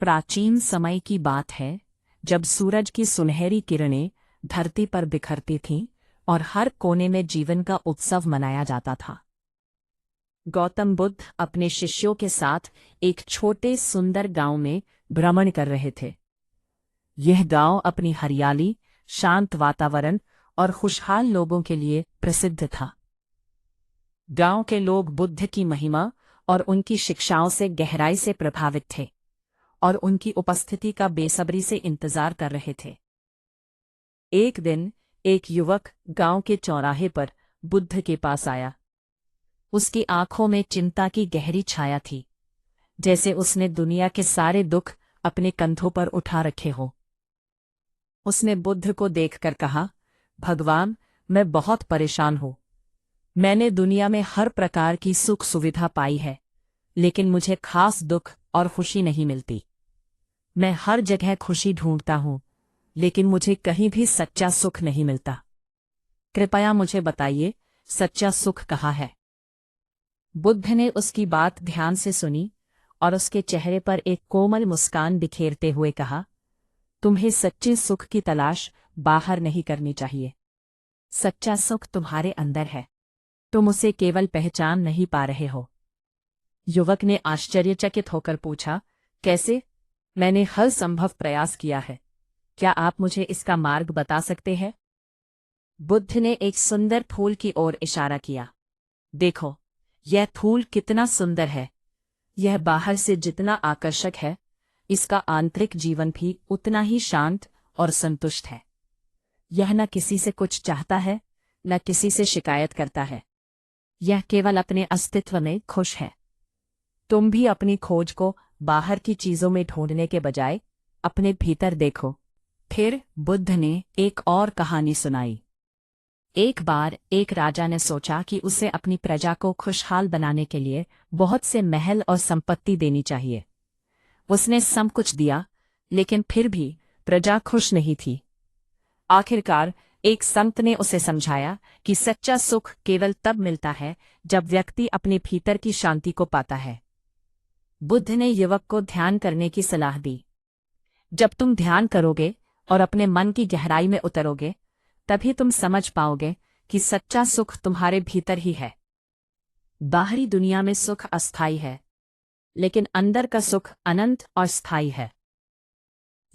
प्राचीन समय की बात है, जब सूरज की सुनहरी किरणें धरती पर बिखरती थीं और हर कोने में जीवन का उत्सव मनाया जाता था। गौतम बुद्ध अपने शिष्यों के साथ एक छोटे सुंदर गांव में भ्रमण कर रहे थे। यह गांव अपनी हरियाली, शांत वातावरण और खुशहाल लोगों के लिए प्रसिद्ध था। गांव के लोग बुद्ध की महिमा और उनकी शिक्षाओं से गहराई से प्रभावित थे और उनकी उपस्थिति का बेसब्री से इंतजार कर रहे थे। एक दिन एक युवक गांव के चौराहे पर बुद्ध के पास आया। उसकी आंखों में चिंता की गहरी छाया थी, जैसे उसने दुनिया के सारे दुख अपने कंधों पर उठा रखे हों। उसने बुद्ध को देखकर कहा, भगवान, मैं बहुत परेशान हूं। मैंने दुनिया में हर प्रकार की सुख सुविधा पाई है, लेकिन मुझे खास दुख और खुशी नहीं मिलती। मैं हर जगह खुशी ढूंढता हूं, लेकिन मुझे कहीं भी सच्चा सुख नहीं मिलता। कृपया मुझे बताइए, सच्चा सुख कहाँ है? बुद्ध ने उसकी बात ध्यान से सुनी और उसके चेहरे पर एक कोमल मुस्कान बिखेरते हुए कहा, तुम्हें सच्चे सुख की तलाश बाहर नहीं करनी चाहिए। सच्चा सुख तुम्हारे अंदर है। तुम उसे केवल पहचान नहीं पा रहे हो। युवक ने आश्चर्यचकित होकर पूछा, कैसे? मैंने हर संभव प्रयास किया है। क्या आप मुझे इसका मार्ग बता सकते हैं? बुद्ध ने एक सुंदर फूल की ओर इशारा किया। देखो, यह फूल कितना सुंदर है। यह बाहर से जितना आकर्षक है, इसका आंतरिक जीवन भी उतना ही शांत और संतुष्ट है। यह न किसी से कुछ चाहता है, न किसी से शिकायत करता है। यह केवल अपने अस्तित्व में खुश है। तुम भी अपनी खोज को बाहर की चीजों में ढूंढने के बजाय अपने भीतर देखो। फिर बुद्ध ने एक और कहानी सुनाई। एक बार एक राजा ने सोचा कि उसे अपनी प्रजा को खुशहाल बनाने के लिए बहुत से महल और संपत्ति देनी चाहिए। उसने सब कुछ दिया, लेकिन फिर भी प्रजा खुश नहीं थी। आखिरकार एक संत ने उसे समझाया कि सच्चा सुख केवल तब मिलता है जब व्यक्ति अपने भीतर की शांति को पाता है। बुद्ध ने युवक को ध्यान करने की सलाह दी। जब तुम ध्यान करोगे और अपने मन की गहराई में उतरोगे, तभी तुम समझ पाओगे कि सच्चा सुख तुम्हारे भीतर ही है। बाहरी दुनिया में सुख अस्थायी है, लेकिन अंदर का सुख अनंत और स्थायी है।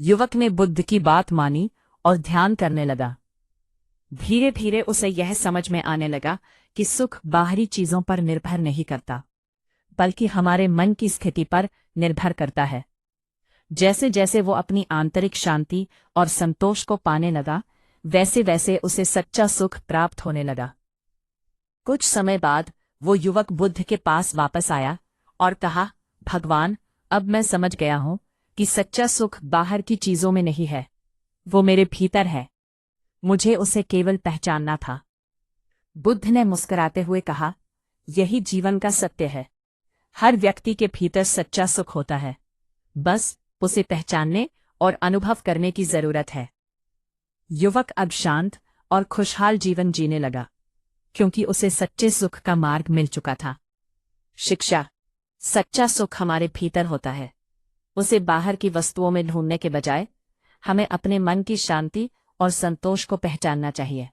युवक ने बुद्ध की बात मानी और ध्यान करने लगा। धीरे धीरे उसे यह समझ में आने लगा कि सुख बाहरी चीजों पर निर्भर नहीं करता, बल्कि हमारे मन की स्थिति पर निर्भर करता है। जैसे जैसे वो अपनी आंतरिक शांति और संतोष को पाने लगा, वैसे वैसे उसे सच्चा सुख प्राप्त होने लगा। कुछ समय बाद वो युवक बुद्ध के पास वापस आया और कहा, भगवान, अब मैं समझ गया हूं कि सच्चा सुख बाहर की चीजों में नहीं है, वो मेरे भीतर है। मुझे उसे केवल पहचानना था। बुद्ध ने मुस्कुराते हुए कहा, यही जीवन का सत्य है। हर व्यक्ति के भीतर सच्चा सुख होता है, बस उसे पहचानने और अनुभव करने की जरूरत है। युवक अब शांत और खुशहाल जीवन जीने लगा, क्योंकि उसे सच्चे सुख का मार्ग मिल चुका था। शिक्षा। सच्चा सुख हमारे भीतर होता है। उसे बाहर की वस्तुओं में ढूंढने के बजाय हमें अपने मन की शांति और संतोष को पहचानना चाहिए।